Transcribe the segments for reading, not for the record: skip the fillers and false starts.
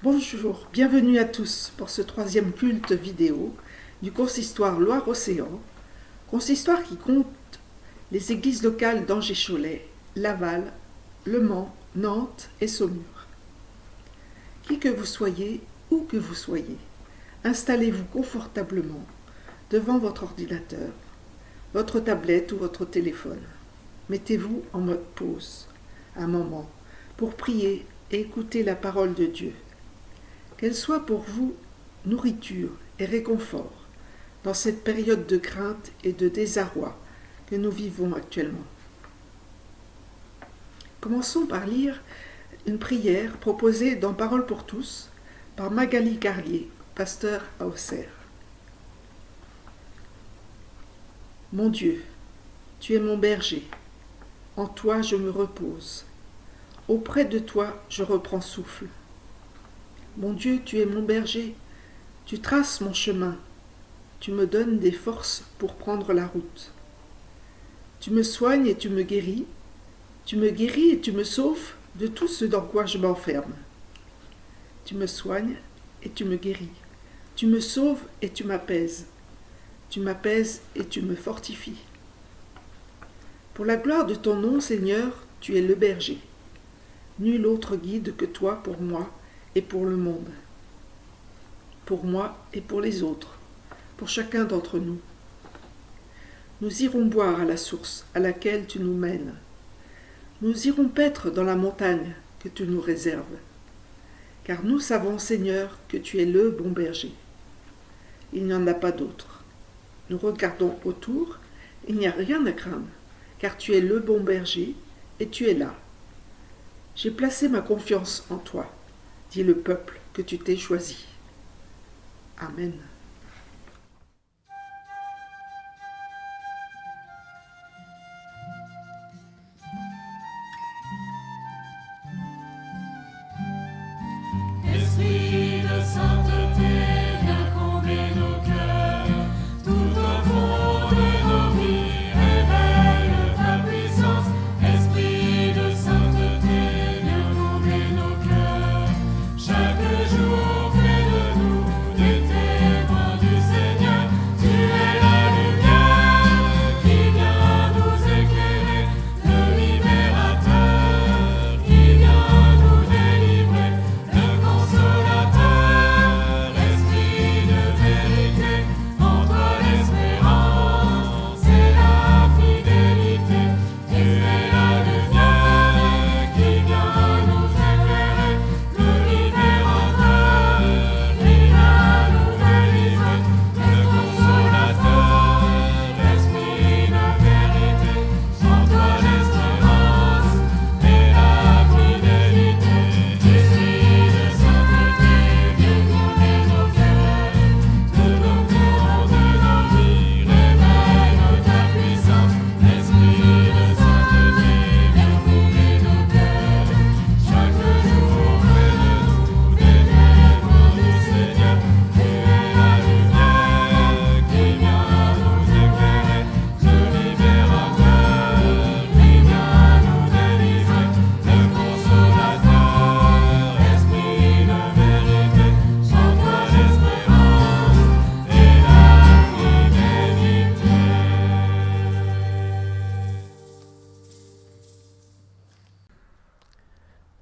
Bonjour, bienvenue à tous pour ce 3e culte vidéo du Consistoire Loire-Océan, consistoire qui compte les églises locales d'Angers-Cholet, Laval, Le Mans, Nantes et Saumur. Qui que vous soyez, où que vous soyez, installez-vous confortablement devant votre ordinateur, votre tablette ou votre téléphone. Mettez-vous en mode pause, un moment, pour prier et écouter la parole de Dieu. Qu'elle soit pour vous nourriture et réconfort dans cette période de crainte et de désarroi que nous vivons actuellement. Commençons par lire une prière proposée dans Parole pour tous par Magali Carlier, pasteur à Auxerre. Mon Dieu, tu es mon berger, en toi je me repose, auprès de toi je reprends souffle. Mon Dieu, tu es mon berger, tu traces mon chemin, tu me donnes des forces pour prendre la route. Tu me soignes et tu me guéris et tu me sauves de tout ce dans quoi je m'enferme. Tu me soignes et tu me guéris, tu me sauves et tu m'apaises et tu me fortifies. Pour la gloire de ton nom, Seigneur, tu es le berger. Nul autre guide que toi pour moi et pour le monde, pour moi et pour les autres, pour chacun d'entre nous. Nous irons boire à la source à laquelle tu nous mènes. Nous irons paître dans la montagne que tu nous réserves. Car nous savons, Seigneur, que tu es le bon berger. Il n'y en a pas d'autre. Nous regardons autour, il n'y a rien à craindre, car tu es le bon berger et tu es là. J'ai placé ma confiance en toi, dit le peuple que tu t'es choisi. Amen. Esprit de sainteté, viens combler nos cœurs, tout au fond de nos vies, révèle ta puissance. Esprit de sainteté, viens combler nos cœurs, chaque jour fais de nous des témoins.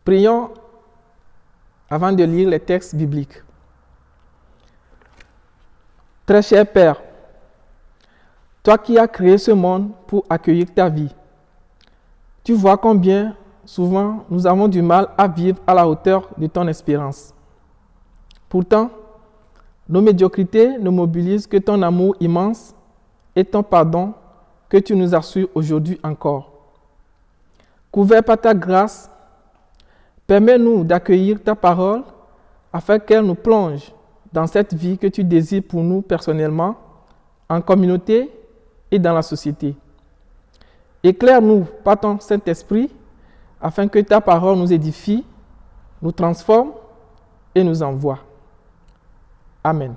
Prions avant de lire les textes bibliques. Très cher Père, toi qui as créé ce monde pour accueillir ta vie, tu vois combien souvent nous avons du mal à vivre à la hauteur de ton espérance. Pourtant, nos médiocrités ne mobilisent que ton amour immense et ton pardon que tu nous assures aujourd'hui encore. Couvert par ta grâce, permets-nous d'accueillir ta parole afin qu'elle nous plonge dans cette vie que tu désires pour nous personnellement, en communauté et dans la société. Éclaire-nous par ton Saint-Esprit afin que ta parole nous édifie, nous transforme et nous envoie. Amen.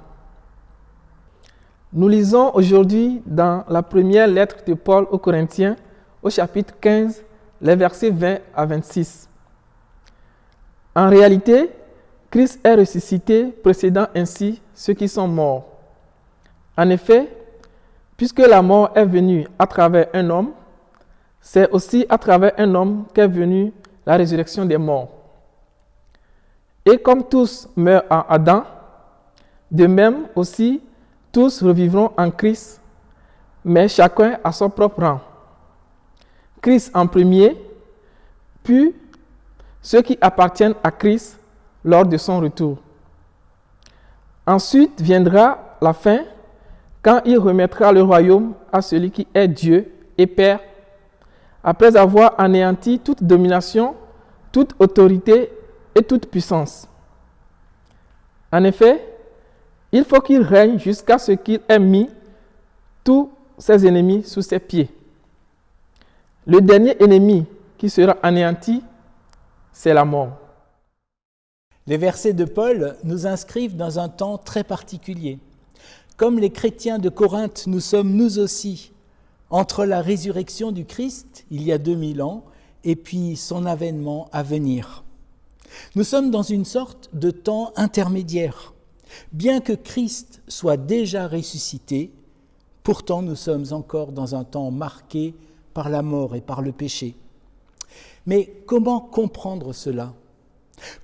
Nous lisons aujourd'hui dans la première lettre de Paul aux Corinthiens, au chapitre 15, les versets 20 à 26. En réalité, Christ est ressuscité, précédant ainsi ceux qui sont morts. En effet, puisque la mort est venue à travers un homme, c'est aussi à travers un homme qu'est venue la résurrection des morts. Et comme tous meurent en Adam, de même aussi tous revivront en Christ, mais chacun à son propre rang. Christ en premier, puis ceux qui appartiennent à Christ lors de son retour. Ensuite viendra la fin, quand il remettra le royaume à celui qui est Dieu et Père, après avoir anéanti toute domination, toute autorité et toute puissance. En effet, il faut qu'il règne jusqu'à ce qu'il ait mis tous ses ennemis sous ses pieds. Le dernier ennemi qui sera anéanti, c'est la mort. Les versets de Paul nous inscrivent dans un temps très particulier. Comme les chrétiens de Corinthe, nous sommes nous aussi entre la résurrection du Christ, il y a 2000 ans, et puis son avènement à venir. Nous sommes dans une sorte de temps intermédiaire. Bien que Christ soit déjà ressuscité, pourtant nous sommes encore dans un temps marqué par la mort et par le péché. Mais comment comprendre cela ?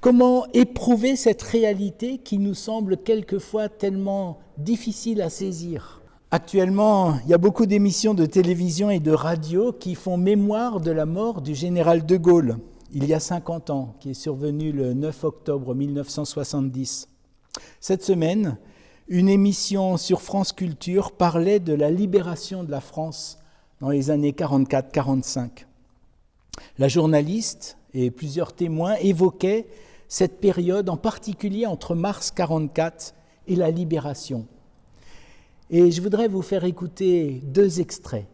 Comment éprouver cette réalité qui nous semble quelquefois tellement difficile à saisir ? Actuellement, il y a beaucoup d'émissions de télévision et de radio qui font mémoire de la mort du général de Gaulle, il y a 50 ans, qui est survenu le 9 octobre 1970. Cette semaine, une émission sur France Culture parlait de la libération de la France dans les années 44-45. La journaliste et plusieurs témoins évoquaient cette période, en particulier entre mars 44 et la libération. Et je voudrais vous faire écouter 2 extraits.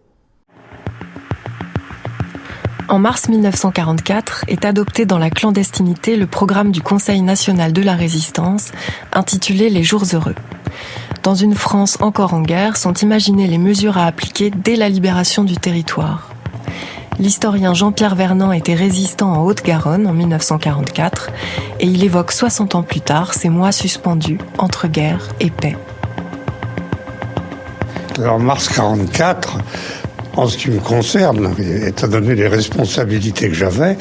En mars 1944 est adopté dans la clandestinité le programme du Conseil national de la résistance, intitulé Les Jours heureux. Dans une France encore en guerre, sont imaginées les mesures à appliquer dès la libération du territoire. L'historien Jean-Pierre Vernant était résistant en Haute-Garonne en 1944 et il évoque 60 ans plus tard ces mois suspendus entre guerre et paix. En mars 1944, en ce qui me concerne, étant donné les responsabilités que j'avais,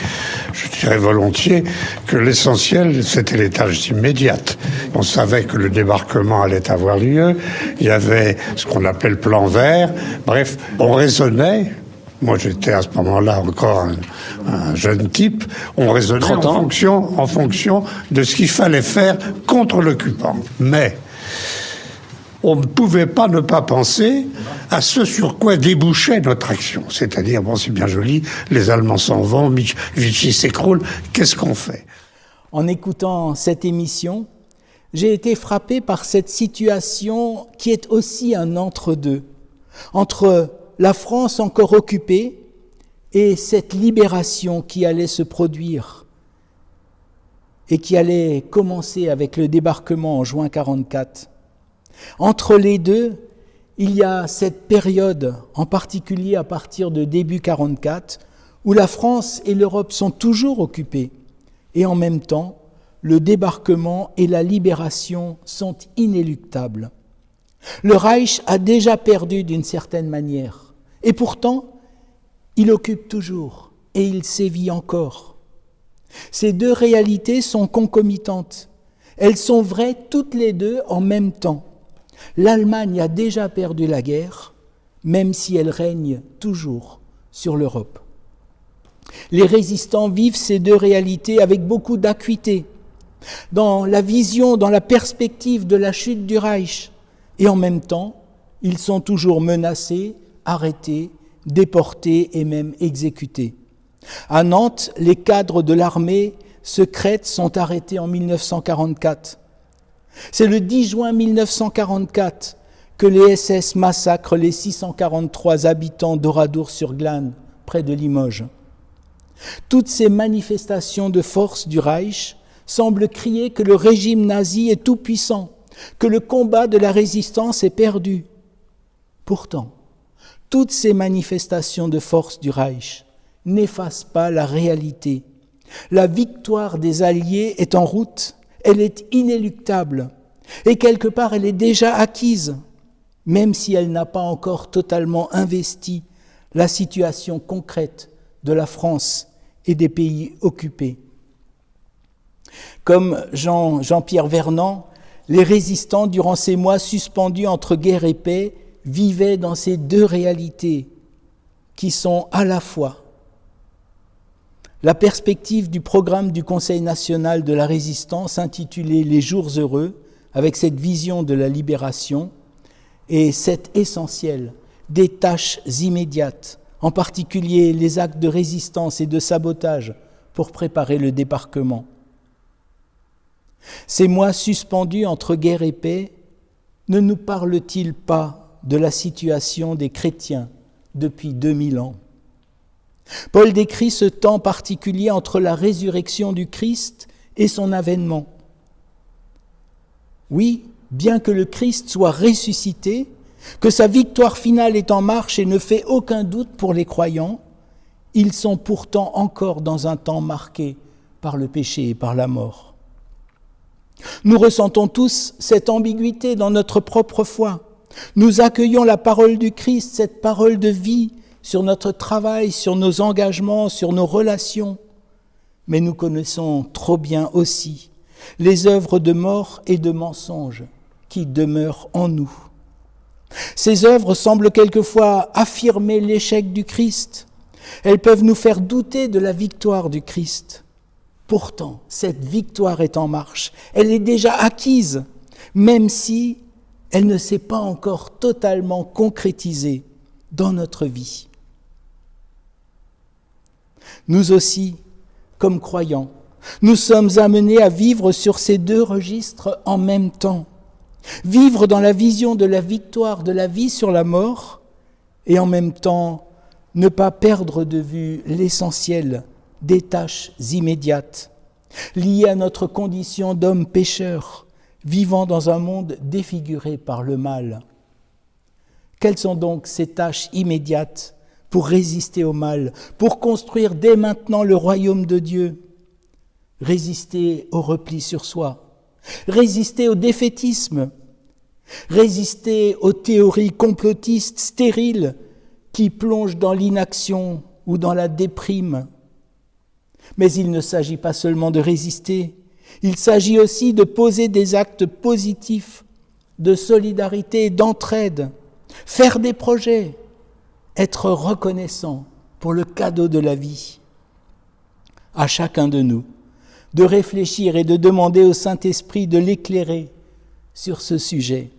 je dirais volontiers que l'essentiel, c'était les tâches immédiates. On savait que le débarquement allait avoir lieu, il y avait ce qu'on appelle le plan vert, bref, on raisonnait. Moi, j'étais à ce moment-là encore un jeune type. On raisonnait en fonction de ce qu'il fallait faire contre l'occupant. Mais on ne pouvait pas ne pas penser à ce sur quoi débouchait notre action. C'est-à-dire, bon, c'est bien joli, les Allemands s'en vont, Vichy s'écroule, qu'est-ce qu'on fait ? En écoutant cette émission, j'ai été frappé par cette situation qui est aussi un entre-deux, entre la France encore occupée et cette libération qui allait se produire et qui allait commencer avec le débarquement en juin 1944. Entre les deux, il y a cette période, en particulier à partir de début 1944, où la France et l'Europe sont toujours occupées et en même temps, le débarquement et la libération sont inéluctables. Le Reich a déjà perdu d'une certaine manière. Et pourtant, il occupe toujours et il sévit encore. Ces deux réalités sont concomitantes. Elles sont vraies toutes les deux en même temps. L'Allemagne a déjà perdu la guerre, même si elle règne toujours sur l'Europe. Les résistants vivent ces deux réalités avec beaucoup d'acuité, dans la vision, dans la perspective de la chute du Reich. Et en même temps, ils sont toujours menacés, arrêtés, déportés et même exécutés. À Nantes, les cadres de l'armée secrète sont arrêtés en 1944. C'est le 10 juin 1944 que les SS massacrent les 643 habitants d'Oradour-sur-Glane, près de Limoges. Toutes ces manifestations de force du Reich semblent crier que le régime nazi est tout-puissant, que le combat de la résistance est perdu. Pourtant, toutes ces manifestations de force du Reich n'effacent pas la réalité. La victoire des Alliés est en route, elle est inéluctable, et quelque part elle est déjà acquise, même si elle n'a pas encore totalement investi la situation concrète de la France et des pays occupés. Comme Jean-Pierre Vernant, les résistants, durant ces mois suspendus entre guerre et paix, vivaient dans ces deux réalités qui sont à la fois la perspective du programme du Conseil national de la résistance intitulé « Les jours heureux », avec cette vision de la libération, et cet essentiel des tâches immédiates, en particulier les actes de résistance et de sabotage pour préparer le débarquement. Ces mois suspendus entre guerre et paix ne nous parlent-ils pas de la situation des chrétiens depuis 2000 ans ? Paul décrit ce temps particulier entre la résurrection du Christ et son avènement. Oui, bien que le Christ soit ressuscité, que sa victoire finale est en marche et ne fait aucun doute pour les croyants, ils sont pourtant encore dans un temps marqué par le péché et par la mort. Nous ressentons tous cette ambiguïté dans notre propre foi. Nous accueillons la parole du Christ, cette parole de vie, sur notre travail, sur nos engagements, sur nos relations. Mais nous connaissons trop bien aussi les œuvres de mort et de mensonge qui demeurent en nous. Ces œuvres semblent quelquefois affirmer l'échec du Christ. Elles peuvent nous faire douter de la victoire du Christ. Pourtant, cette victoire est en marche. Elle est déjà acquise, même si elle ne s'est pas encore totalement concrétisée dans notre vie. Nous aussi, comme croyants, nous sommes amenés à vivre sur ces deux registres en même temps. Vivre dans la vision de la victoire de la vie sur la mort et en même temps ne pas perdre de vue l'essentiel des tâches immédiates liées à notre condition d'homme pécheur vivant dans un monde défiguré par le mal. Quelles sont donc ces tâches immédiates pour résister au mal, pour construire dès maintenant le royaume de Dieu? Résister au repli sur soi, résister au défaitisme, résister aux théories complotistes stériles qui plongent dans l'inaction ou dans la déprime. Mais il ne s'agit pas seulement de résister, il s'agit aussi de poser des actes positifs de solidarité, d'entraide, faire des projets, être reconnaissant pour le cadeau de la vie. À chacun de nous de réfléchir et de demander au Saint-Esprit de l'éclairer sur ce sujet.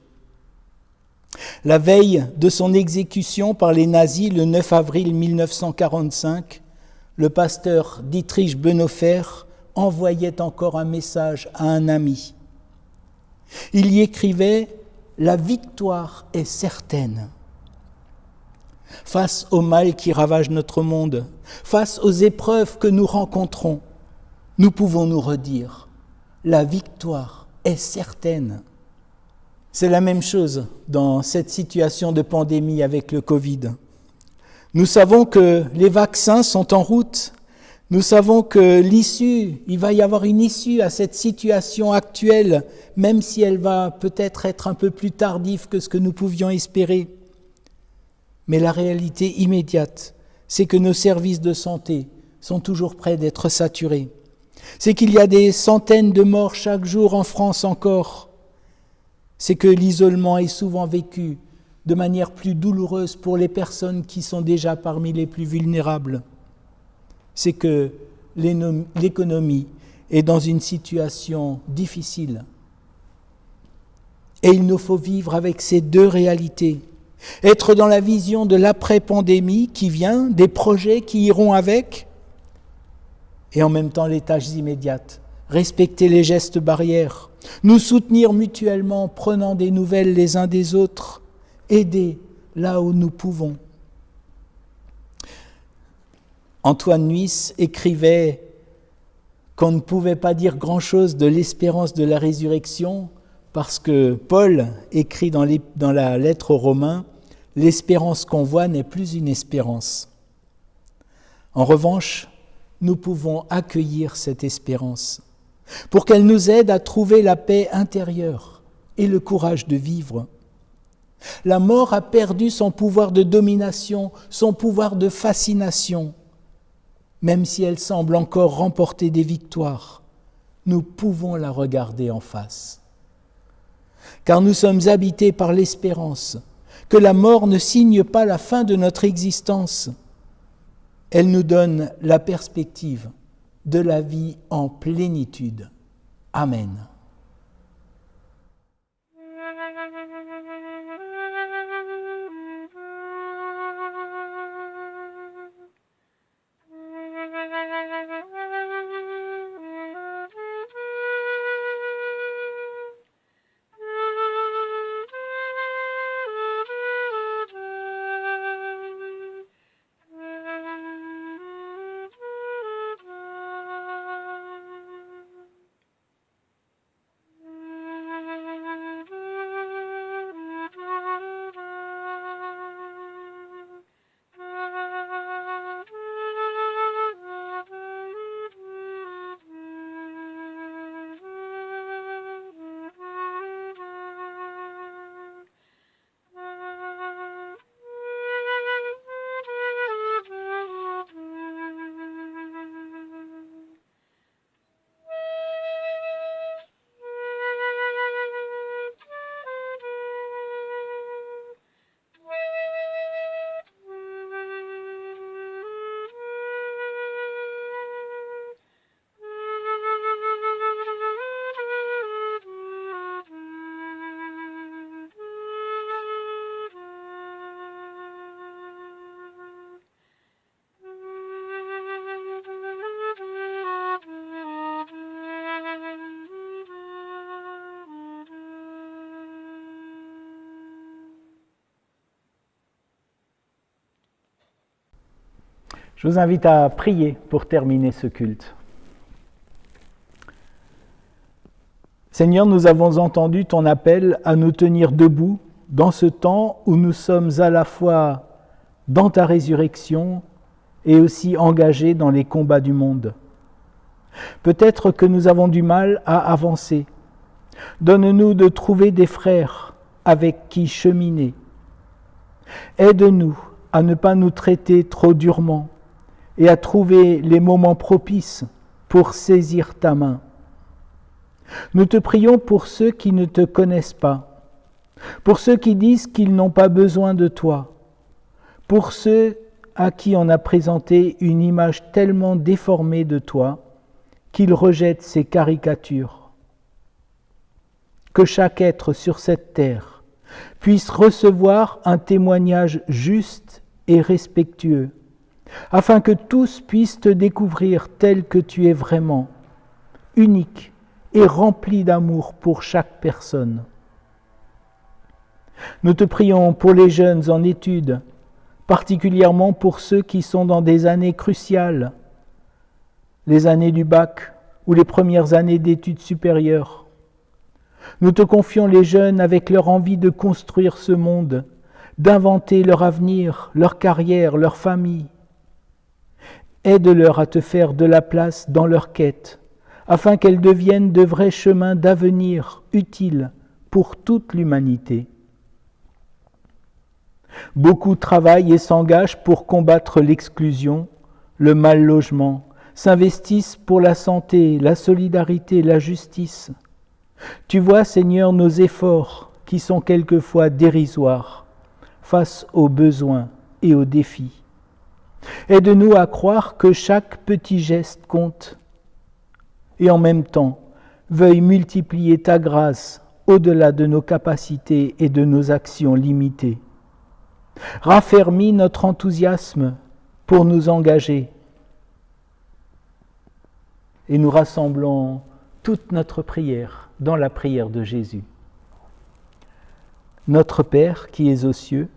La veille de son exécution par les nazis le 9 avril 1945, le pasteur Dietrich Bonhoeffer envoyait encore un message à un ami. Il y écrivait « La victoire est certaine ». Face au mal qui ravage notre monde, face aux épreuves que nous rencontrons, nous pouvons nous redire « La victoire est certaine ». C'est la même chose dans cette situation de pandémie avec le Covid. Nous savons que les vaccins sont en route. Nous savons que il va y avoir une issue à cette situation actuelle, même si elle va peut-être être un peu plus tardive que ce que nous pouvions espérer. Mais la réalité immédiate, c'est que nos services de santé sont toujours près d'être saturés. C'est qu'il y a des centaines de morts chaque jour en France encore. C'est que l'isolement est souvent vécu de manière plus douloureuse pour les personnes qui sont déjà parmi les plus vulnérables. C'est que l'économie est dans une situation difficile. Et il nous faut vivre avec ces deux réalités. Être dans la vision de l'après-pandémie qui vient, des projets qui iront avec, et en même temps les tâches immédiates. Respecter les gestes barrières, nous soutenir mutuellement, prenant des nouvelles les uns des autres, aider là où nous pouvons. Antoine Nuis écrivait qu'on ne pouvait pas dire grand-chose de l'espérance de la résurrection parce que Paul écrit dans la lettre aux Romains « L'espérance qu'on voit n'est plus une espérance ». En revanche, nous pouvons accueillir cette espérance pour qu'elle nous aide à trouver la paix intérieure et le courage de vivre. La mort a perdu son pouvoir de domination, son pouvoir de fascination. Même si elle semble encore remporter des victoires, nous pouvons la regarder en face. Car nous sommes habités par l'espérance que la mort ne signe pas la fin de notre existence. Elle nous donne la perspective de la vie en plénitude. Amen. Je vous invite à prier pour terminer ce culte. Seigneur, nous avons entendu ton appel à nous tenir debout dans ce temps où nous sommes à la fois dans ta résurrection et aussi engagés dans les combats du monde. Peut-être que nous avons du mal à avancer. Donne-nous de trouver des frères avec qui cheminer. Aide-nous à ne pas nous traiter trop durement et à trouver les moments propices pour saisir ta main. Nous te prions pour ceux qui ne te connaissent pas, pour ceux qui disent qu'ils n'ont pas besoin de toi, pour ceux à qui on a présenté une image tellement déformée de toi qu'ils rejettent ces caricatures. Que chaque être sur cette terre puisse recevoir un témoignage juste et respectueux, afin que tous puissent te découvrir tel que tu es vraiment, unique et rempli d'amour pour chaque personne. Nous te prions pour les jeunes en études, particulièrement pour ceux qui sont dans des années cruciales, les années du bac ou les premières années d'études supérieures. Nous te confions les jeunes avec leur envie de construire ce monde, d'inventer leur avenir, leur carrière, leur famille. Aide-leur à te faire de la place dans leur quête, afin qu'elles deviennent de vrais chemins d'avenir utiles pour toute l'humanité. Beaucoup travaillent et s'engagent pour combattre l'exclusion, le mal-logement, s'investissent pour la santé, la solidarité, la justice. Tu vois, Seigneur, nos efforts qui sont quelquefois dérisoires face aux besoins et aux défis. Aide-nous à croire que chaque petit geste compte et en même temps, veuille multiplier ta grâce au-delà de nos capacités et de nos actions limitées. Raffermis notre enthousiasme pour nous engager. Et nous rassemblons toute notre prière dans la prière de Jésus. Notre Père qui es aux cieux,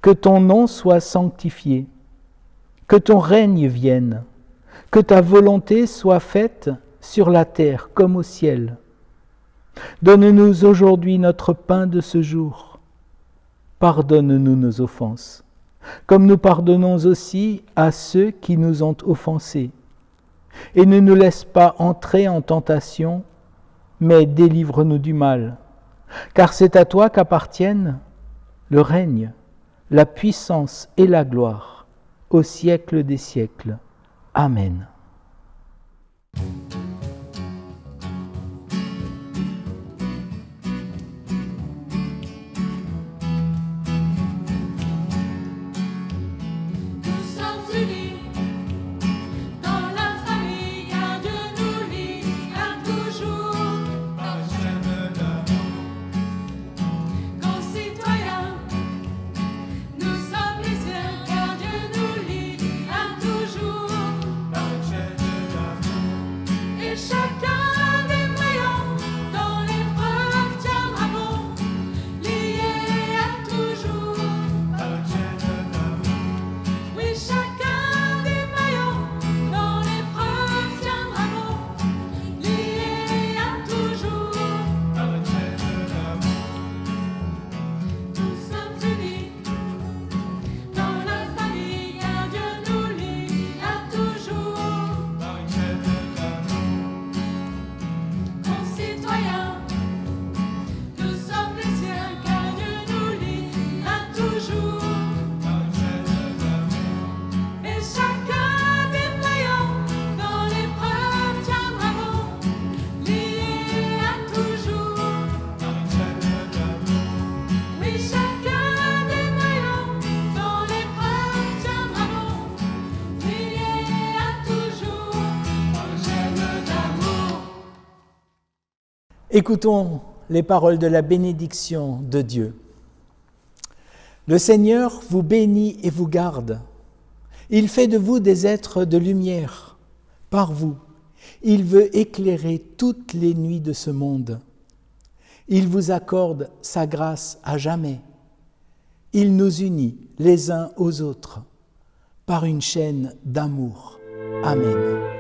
que ton nom soit sanctifié, que ton règne vienne, que ta volonté soit faite sur la terre comme au ciel. Donne-nous aujourd'hui notre pain de ce jour. Pardonne-nous nos offenses, comme nous pardonnons aussi à ceux qui nous ont offensés. Et ne nous laisse pas entrer en tentation, mais délivre-nous du mal. Car c'est à toi qu'appartiennent le règne, la puissance et la gloire, au siècle des siècles. Amen. Écoutons les paroles de la bénédiction de Dieu. Le Seigneur vous bénit et vous garde. Il fait de vous des êtres de lumière. Par vous, il veut éclairer toutes les nuits de ce monde. Il vous accorde sa grâce à jamais. Il nous unit les uns aux autres par une chaîne d'amour. Amen.